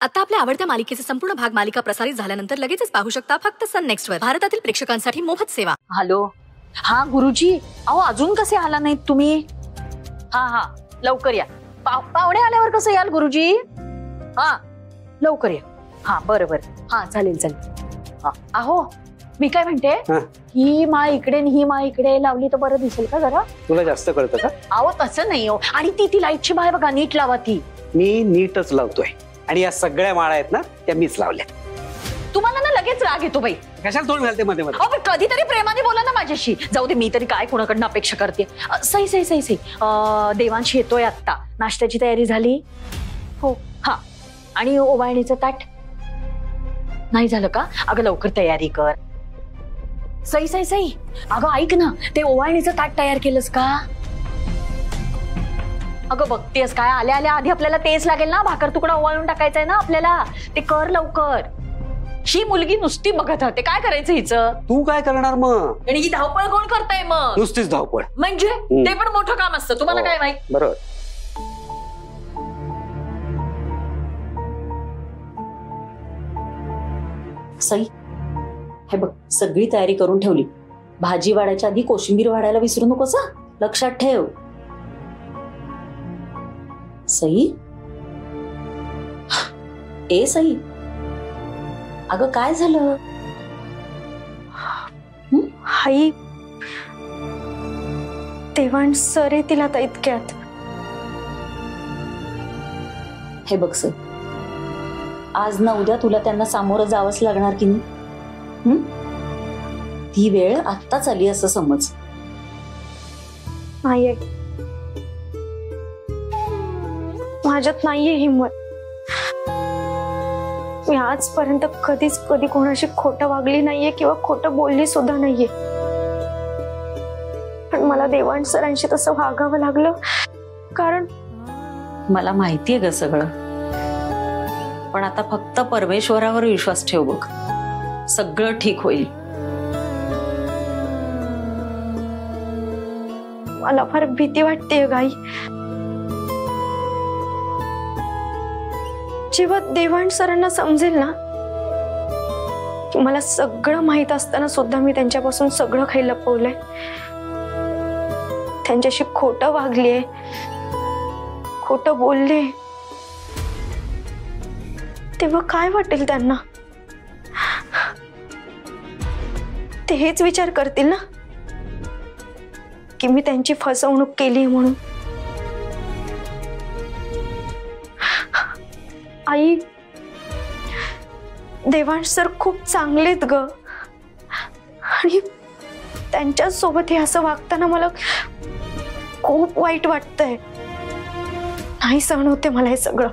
आता आपल्या आवडत्या मालिकेचे संपूर्ण भाग मालिका प्रसारित झाल्यानंतर लगेचच पाहू शकता फक्त सन नेक्स्ट वर. भारतातील प्रेक्षकांसाठी मोफत सेवा. हॅलो, हा गुरुजी, अहो अजून कसे आला नाहीत तुम्ही? हा लवकर या. पाहुणे आल्यावर कसं याल गुरुजी? हा लवकर या. हा बरं हा चालेल. अहो मी काय म्हणते, ही माळ इकडे ही माळ इकडे लावली तर बरं दिसेल का जरा? तुला जास्त कळतं का? अहो तसं नाही हो. आणि ती लाईटची माळ बघा, नीट लावा ती. मी नीटच लावतोय आणि या सगळ्या माळा आहेत ना त्या मीच लावल्या. तुम्हाला ना लगेच राग येतो बाई. कशाला तोंड घालते मध्ये मध्ये? अहो पण कधीतरी प्रेमाने बोला ना माझ्याशी. जाऊ दे, मी तरी काय कोणाकडनं अपेक्षा करते. सही देवांश येतोय आता. नाश्त्याची तयारी झाली? हो. हा, आणि ओवाळणीचं ताट नाही झालं का? अगं लवकर तयारी कर. सही अगं ऐक ना, ते ओवाळणीचं ताट तयार केलंस का? अगं बघतेस काय, आल्या आधी आपल्याला तेच लागेल ना. भाकर तुकडा ओवाळून टाकायचंय ना आपल्याला. ते कर लवकर. ही मुलगी नुसती बघत राहते, काय करायचं हिचं? तू काय करणार मग? आणि ही धावपळ कोण करताय मग? नुसतीच धावपळ म्हणजे ते पण मोठं काम असतं, तुम्हाला काय माहित? बरोबर. सई, हे बघ सगळी तयारी करून ठेवली. भाजी वाढायच्या आधी कोशिंबीर वाढायला विसरू नकोस, लक्षात ठेव. सई, ए सई, अगं काय झालं? आई, देवांश सर येतील आता इतक्यात. हे बघ सई, आज ना उद्या तुला त्यांना सामोरं जावंच लागणार की नाही? ती वेळ आत्ताच आली असं समज. नाहीये, माझ्यात नाहीये हिंमत. मी आजपर्यंत कधी कोणाशी खोटं वागली नाहीये किंवा खोटं बोलली सुद्धा नाहीये. पण मला देवांश सरांशी तसं वागावं लागलं कारण मला माहितीये ग सगळं. पण आता फक्त परमेश्वरावर विश्वास ठेव बघ, सगळं ठीक होईल. मला फार भीती वाटतेय गाई. जेव्हा देवांश सरांना समजेल ना की मला सगळं माहित असताना सुद्धा मी त्यांच्यापासून सगळं काही लपवलंय, त्यांच्याशी खोटं वागलीये, खोटं बोलले, तेव्हा काय वाटेल त्यांना? ते हेच विचार करतील ना की मी त्यांची फसवणूक केली म्हणून. आई, देवांश सर खूप चांगलेत ग, आणि त्यांच्या सोबत हे असं वागताना मला खूप वाईट वाटतंय. नाही सहन होते मला हे सगळं.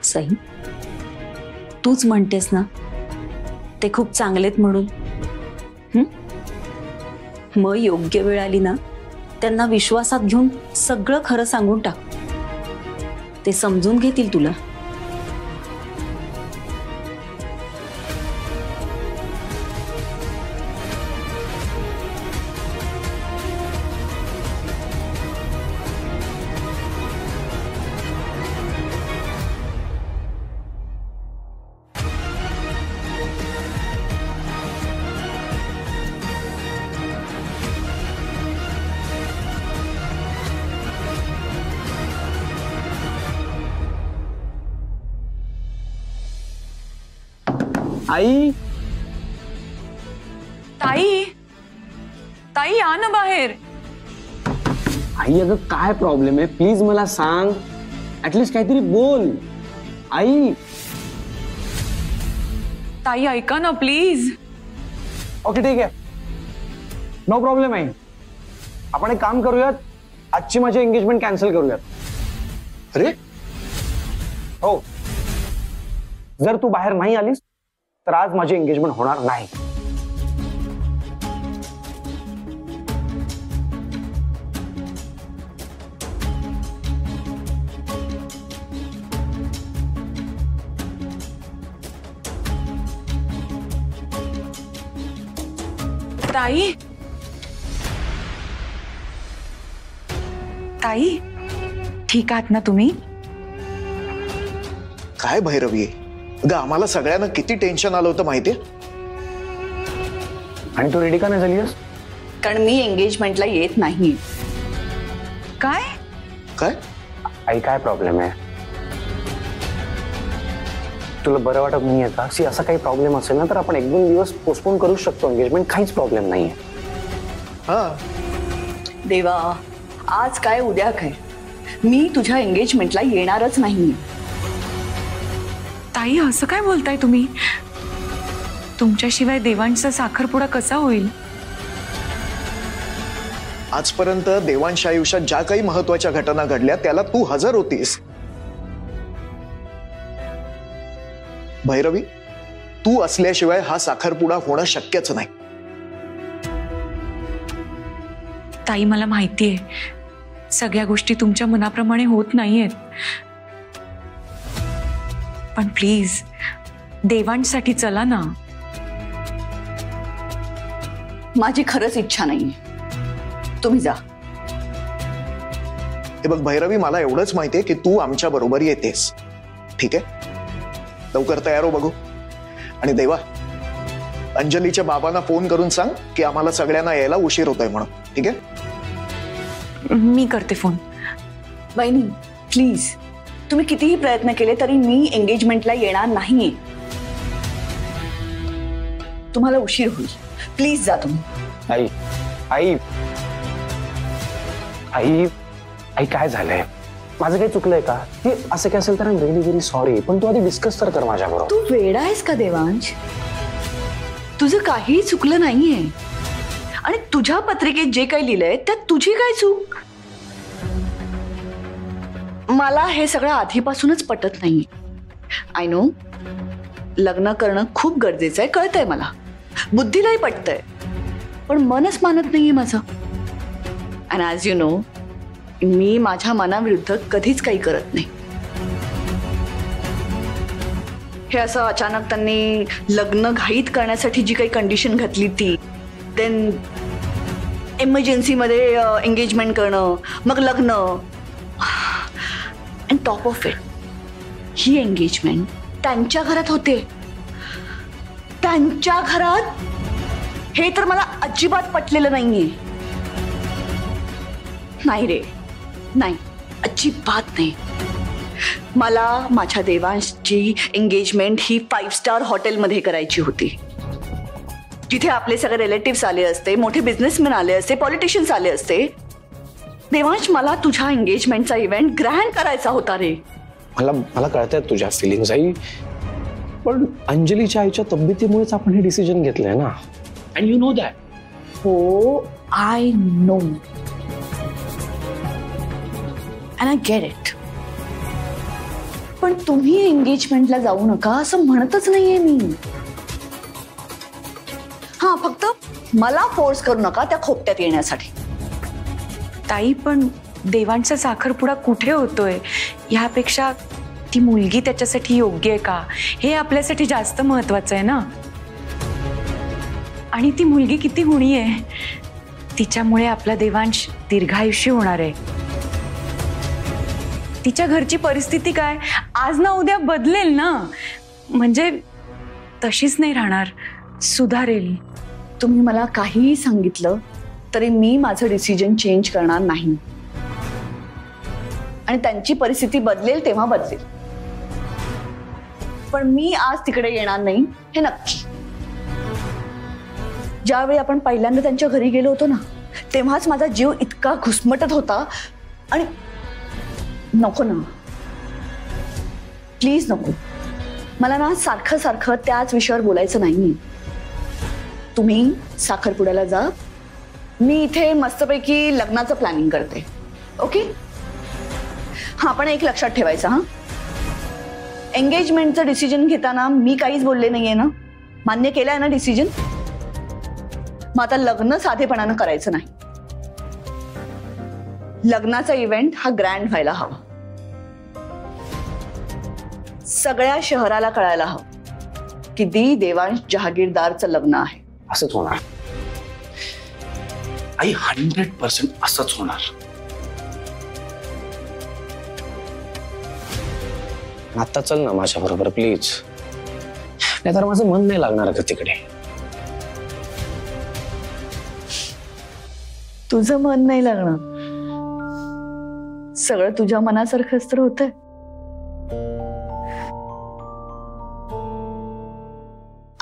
सई, तूच म्हणतेस ना ते खूप चांगलेत म्हणून. मग योग्य वेळ आली ना त्यांना विश्वासात घेऊन सगळं खरं सांगून टाक. ते समजून घेतील तुला. आई, ताई, ताई या ना बाहेर. आई अगं काय प्रॉब्लेम आहे? प्लीज मला सांग, ऍटलीस्ट काहीतरी बोल. आई, ताई ऐका ना प्लीज. ओके ठीक आहे, नो प्रॉब्लेम आहे. आपण एक काम करूयात, आजची माझी एंगेजमेंट कॅन्सल करूयात. अरे हो, जर तू बाहेर नाही आलीस तर आज माझी एंगेजमेंट होणार नाही. ताई, ताई ठीक आहात ना तुम्ही? काय भैरवी, अगं आम्हाला सगळ्यांना किती टेन्शन आलं होतं माहितीये. आणि तू रेडी का नाही झालीस? कारण मी एंगेजमेंटला येत नाही. काय काय आई काय प्रॉब्लेम आहे? तुला बरं वाटत नाहीये का? सी असा काही प्रॉब्लेम असेल ना तर आपण 1-2 दिवस पोस्टपोन करू शकतो एंगेजमेंट, काहीच प्रॉब्लेम नाहीये. हा देवा, आज काय उद्या काय, मी तुझ्या एंगेजमेंटला येणारच नाही. ताई असं काय बोलताय तुम्ही? तुमच्याशिवाय देवांचा साखरपुडा कसा होईल? आजपर्यंत देवांच्या आयुष्यात ज्या काही महत्वाच्या घटना घडल्या त्याला तू हजर होतीस. भैरवी, तू असल्याशिवाय हा साखरपुडा होणं शक्यच नाही. ताई मला माहितीये सगळ्या गोष्टी तुमच्या मनाप्रमाणे होत नाहीयेत, पण प्लीज देवांसाठी चला ना. माझी खरंच इच्छा नाहीये, तुम्ही जा. हे बघ भैरवी, मला एवढंच माहितीये की तू आमच्या बरोबर येतेस. ठीक आहे, लवकर तयार हो बघू. आणि देवा, अंजलीच्या बाबांना फोन करून सांग की आम्हाला सगळ्यांना यायला उशीर होतोय म्हणून. ठीक आहे, मी करते फोन. वहिनी प्लीज, तुम्ही कितीही प्रयत्न केले तरी मी एंगेजमेंटला येणार नाही. तुम्हाला उशीर होईल, प्लीज जा तुम्ही. आई आई आई आई काय झालंय? माझं काही चुकलंय का? हे असं काय असेल तर I am really very sorry, पण तू आधी डिस्कस तर कर माझ्याबरोबर. तू वेडा आहेस का देवांश? तुझं काही चुकलं नाहीये आणि तुझ्या पत्रिकेत जे काही लिहिलंय त्यात तुझी काय चूक? मला हे सगळं आधीपासूनच पटत नाहीये. आय नो, लग्न करणं खूप गरजेचं आहे, कळतंय मला, बुद्धीलाही पटतंय, पण मनच मानत नाहीये माझं. अँड ॲज यू नो, मी माझ्या मनाविरुद्ध कधीच काही करत नाही. हे असं अचानक त्यांनी लग्न घाईत करण्यासाठी जी काही कंडिशन घातली ती, देन इमर्जन्सीमध्ये एंगेजमेंट करणं, मग लग्न, and top of it he engagement त्यांच्या घरात होते. त्यांच्या घरात. हे तर मला अजिबात पटलेलं नाहीये. नाही रे, नाही, अजिबात नाही. मला माझ्या देवांशी एंगेजमेंट ही 5 स्टार हॉटेलमध्ये करायची होती, जिथे आपले सगळे रिलेटिव्स आले असते, मोठे बिझनेसमॅन आले असते, पॉलिटिशियन्स आले असते. देवांश, मला तुझ्या एंगेजमेंटचा इव्हेंट ग्रँड करायचा होता रे. मला कळतायत तुझ्या फिलिंग्स आई, पण अंजलीच्या आईच्या तब्येतीमुळेच आपण हे डिसिजन घेतलंय ना. And you know that. हो, I know and I get it. पण तुम्ही एंगेजमेंटला जाऊ नका असं म्हणतच नाहीये मी. हा, फक्त मला फोर्स करू नका त्या खोपट्यात येण्यासाठी. ताई, पण देवांचा साखरपुडा कुठे होतोय ह्यापेक्षा ती मुलगी त्याच्यासाठी योग्य आहे का हे आपल्यासाठी जास्त महत्वाचं आहे ना. आणि ती मुलगी किती गुणी आहे, तिच्यामुळे आपला देवांश दीर्घायुष्य होणार आहे. तिच्या घरची परिस्थिती काय आज ना उद्या बदलेल ना, म्हणजे तशीच नाही राहणार, सुधारेल. तुम्ही मला काहीही सांगितलं तरी मी माझं डिसिजन चेंज करणार नाही. आणि त्यांची परिस्थिती बदलेल तेव्हा बदलेल, पण मी आज तिकडे येणार नाही हे नक्की. ज्यावेळी आपण पहिल्यांदा त्यांच्या घरी गेलो होतो ना, तेव्हाच माझा जीव इतका घुसमटत होता. आणि नको ना, प्लीज नको. मला ना सारखं सारखं त्याच विषयावर बोलायचं नाही. तुम्ही साखरपुड्याला जा, मी इथे मस्तपैकी लग्नाचं प्लॅनिंग करते. ओके? हा, पण एक लक्षात ठेवायचं, हा, एंगेजमेंटचं डिसिजन घेताना मी काहीच बोलले नाहीये ना, मान्य केलंय ना डिसिजन. मग आता लग्न साधेपणानं करायचं नाही. लग्नाचा इव्हेंट हा ग्रँड व्हायला हवा, सगळ्या शहराला कळायला हवं की देवांश जहागीरदारचं लग्न आहे. असंच होणार आई, 100% असंच होणार. आता चल ना माझ्या बरोबर प्लीज, नाहीतर माझं मन नाही लागणार का तिकडे. तुझं मन नाही लागणार, सगळं तुझ्या मनासारखंच तर होतंय.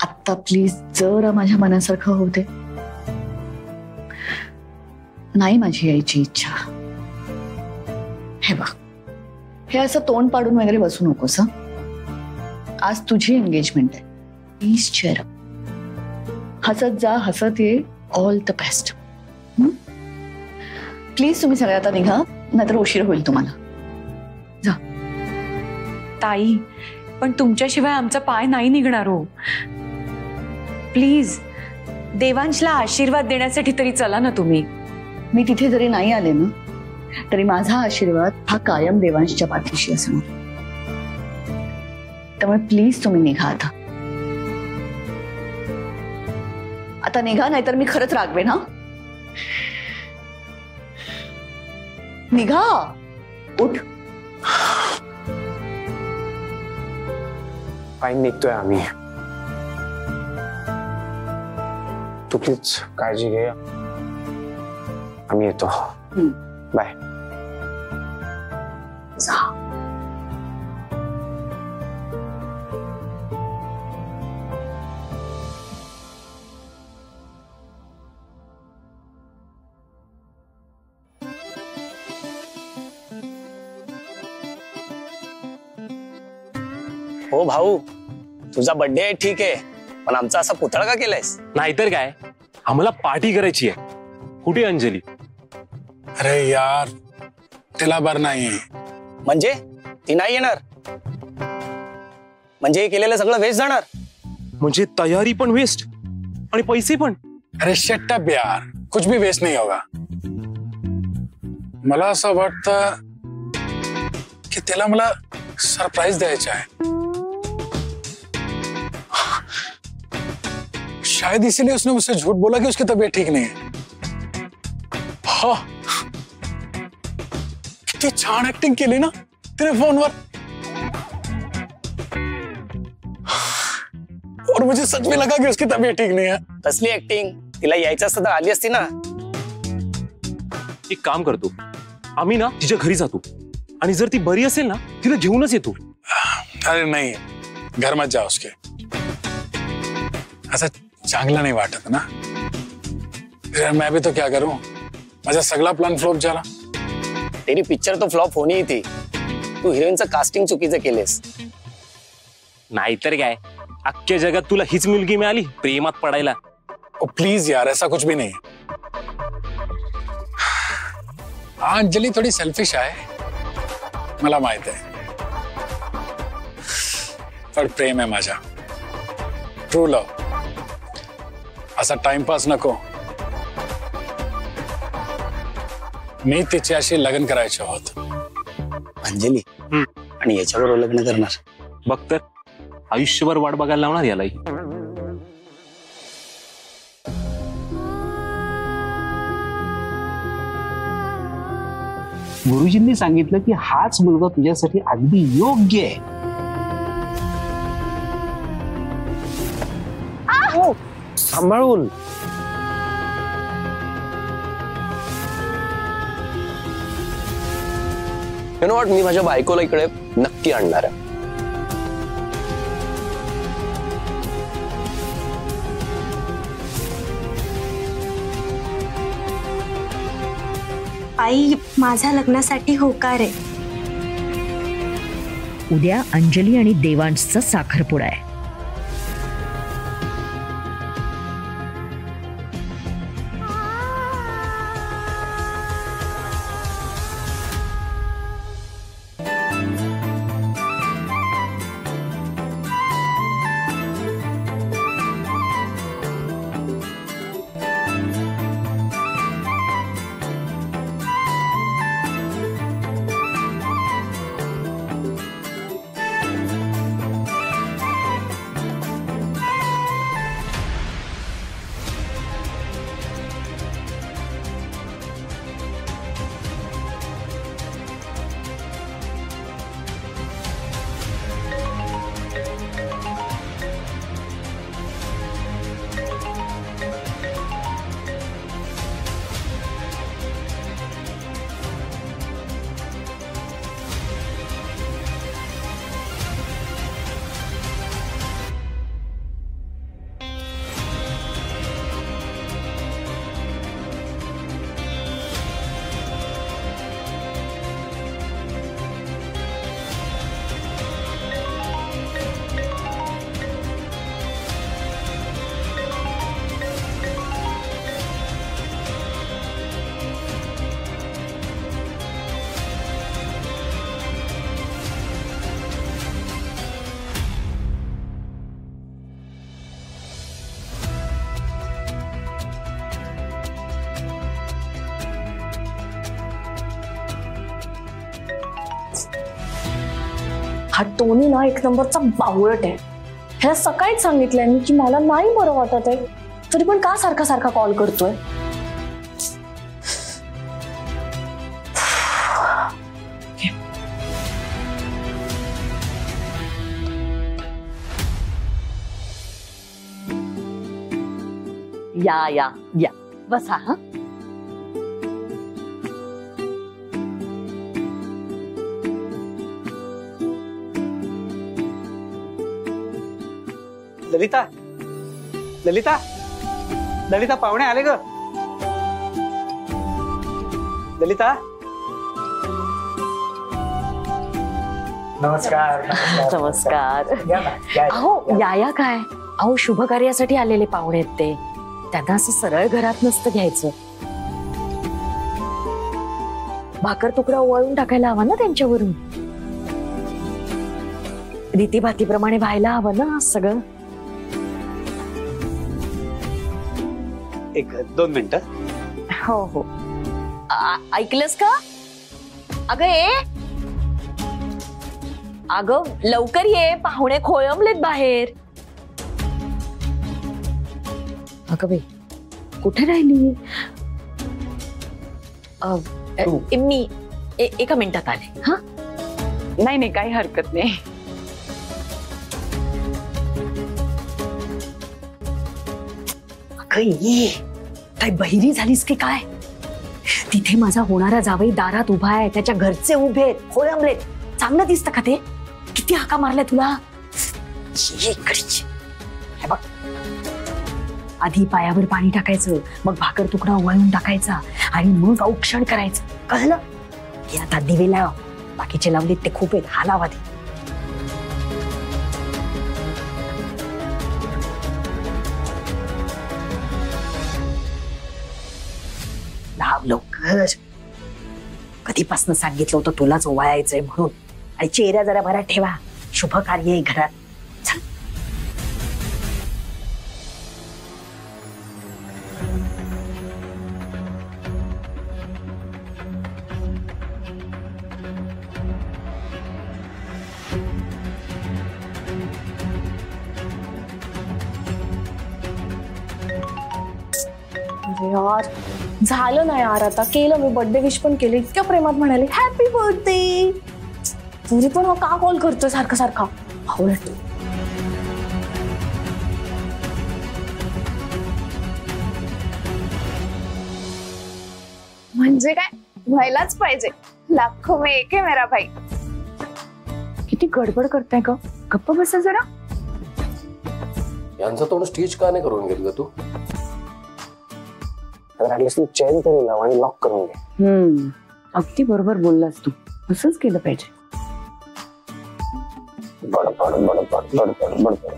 आत्ता प्लीज जरा माझ्या मनासारखं होते. नाही माझी यायची इच्छा. हे बघ, हे असं तोंड पाडून वगैरे बसू नकोस. आज तुझी एंगेजमेंट आहे, प्लीज चेअर अप. हसत जा, हसत ये. All the best. प्लीज तुम्ही सगळे आता निघा, नाहीतर उशीर होईल तुम्हाला. जा. ताई, पण तुमच्याशिवाय आमचा पाय नाही निघणार हो. प्लीज देवांशला आशीर्वाद देण्यासाठी तरी चला ना तुम्ही. मी तिथे जरी नाही आले ना, तरी माझा आशीर्वाद हा कायम देवांशच्या पाठीशी असणार. त्यामुळे प्लीज तुम्ही निघा आता. आता निघा, नाहीतर मी खरंच रागवेन. हा, निघा. उठ. फाईन, निघतोय आम्ही. तू प्लीज काळजी घे. आम्ही येतो. बाय. जा. हो भाऊ, तुझा बर्थडे आहे ठीक आहे, पण आमचा असा पुतळा का केलायस? नाहीतर काय, आम्हाला पार्टी करायची आहे. कुठे अंजली? अरे यार, तिला बरं नाही. म्हणजे ती नाही येणार? म्हणजे हे केलेलं सगळं वेस्ट जाणार? म्हणजे तयारी पण वेस्ट आणि पैसे पण? अरे शट अप यार, कुछ भी वेस्ट नहीं होगा. मला असं वाटतं की तिला मला सरप्राईज द्यायचं आहे. शायद इसीलिए उसने मुझसे झूठ बोला कि उसकी तबीयत ठीक नहीं है. हाँ, कितनी छान एक्टिंग केली ना तेरे फोनवर. और मुझे सच में लगा कि उसकी तबीयत ठीक नहीं है. कसली ऍक्टिंग? तिला यायचं असतं तर आली असती ना. एक काम करतो, आम्ही ना तिच्या घरी जातो आणि जर ती बरी असेल ना तिला घेऊनच येतो. अरे नहीं, घर मत जा उसके. ऐसा चांगला नहीं वाटत ना. फिर मैं भी तो क्या करूं, माझा सगळा प्लान फ्लॉप झाला. तेरी पिक्चर तो फ्लॉप होनी ही थी. तू हिरोईनचं कास्टिंग चुकीचं केलेस. नाहीतर काय, अख्ख्या जगात तुला हीच मुलगी मिळाली प्रेमात पडायला. ओ प्लीज यार, ऐसा कुछ भी नहीं. हाँ, अंजली थोड़ी सेल्फिश आहे, मला माहित आहे. पण प्रेम आहे माझा, ट्रू लव. असा टाइमपास नको. मी तिच्याशी लग्न करायचं होतं. अंजली आणि याच्याबरोबर लग्न करणार? बघ तर, आयुष्यभर वाट बघायला लावणार यालाही. गुरुजींनी सांगितलं की हाच मुलगा तुझ्यासाठी अगदी योग्य आहे. सांभाळून. यू नो व्हॉट, मी माझ्या बायकोला इकडे नक्की आणणार आहे. आई, माझ्या लग्नासाठी होकार आहे. उद्या अंजली आणि देवांशचा साखरपुडा आहे. हा टोनी ना एक नंबरचा बावळट आहे. ह्याला सकाळीच सांगितलंय मी की मला नाही बरं वाटत आहे, तरी पण का सारखा सारखा कॉल करतोय. या या या बसा. हा ललिता ललिता ललिता पाहुणे आले ग. ललिता नमस्कार. नमस्कार. अहो या काय, अहो शुभ कार्यासाठी आलेले पाहुणे आहेत ते, त्यांना असं सरळ घरात नसतं घ्यायचं. भाकर तुकडा ओवाळून टाकायला हवा ना त्यांच्यावरून. रीतीभातीप्रमाणे व्हायला हवं ना सगळं. एक 2 मिनिटं. हो हो. ऐकलंस का? अगं ये, अगं लवकर ये, पाहुणे खोळंबलेत बाहेर. अगं बाई कुठे राहिली? मी एका मिनिटात आले. हा नाही नाही, काही हरकत नाही. अगं ये, काय बहिरी झालीस की काय? तिथे माझा होणारा जावई दारात उभा आहे, त्याच्या घरचे उभे आहेत, खोळंबलेत. चांगलं दिसतं का ते? किती हाका मारल्या तुला? हे बघ, आधी पायावर पाणी टाकायचं, मग भाकर तुकडा ओवाळून टाकायचा आणि मग औक्षण करायचं, कळलं? हे आता दिवे लाव, बाकीचे लावलेत ते खूप आहेत, हा लाव आधी. लाव लवकर. कधीपासून सांगितलं होतं तुलाच ओवाळायचंय म्हणून. आणि चेहरा जरा बरा ठेवा, शुभ कार्य आहे घरात. चल. अरे यार झालं ना यार, आता केलं मी, बर्थडे विश पण केले, इतक्या प्रेमात म्हणाले हॅपी बर्थडे, तरी पण का कॉल करतोय सारखा सारखा? आवडत. म्हणजे काय व्हायलाच पाहिजे, लाखो में एक है मेरा भाई. किती गडबड करताय ग, गप्प बसा जरा. यांचं तोंड स्टीच का नाही करून घेतलं तू? चेन तरी लाव आणि लॉक करून घे. अगदी बरोबर बोललास तू, असंच केलं पाहिजे. बडबड बडबड बडबड बडबड.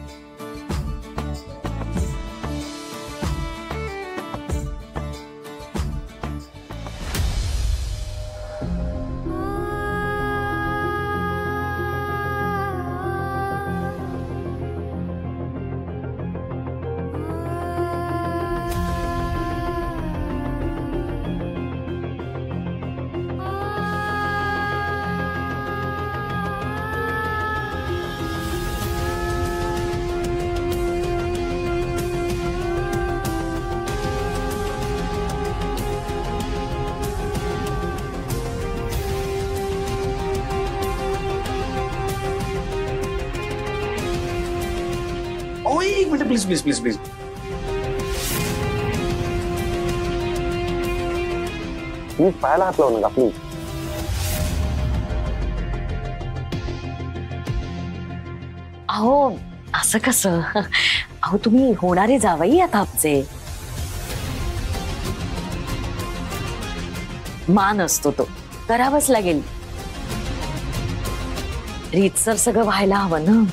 एक minute please please please please. मी पायाला हात लावू नका प्लीज. अहो असं कसं? अहो तुम्ही होणारे जावई आता आमचे. मान असतो तो, करावंच लागेल. रीतसर सगळं व्हायला हवं ना.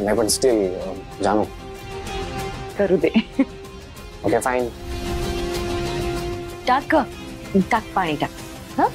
नाही पण स्टील जानू करू दे. Okay fine. टाक पाणी टाक. हा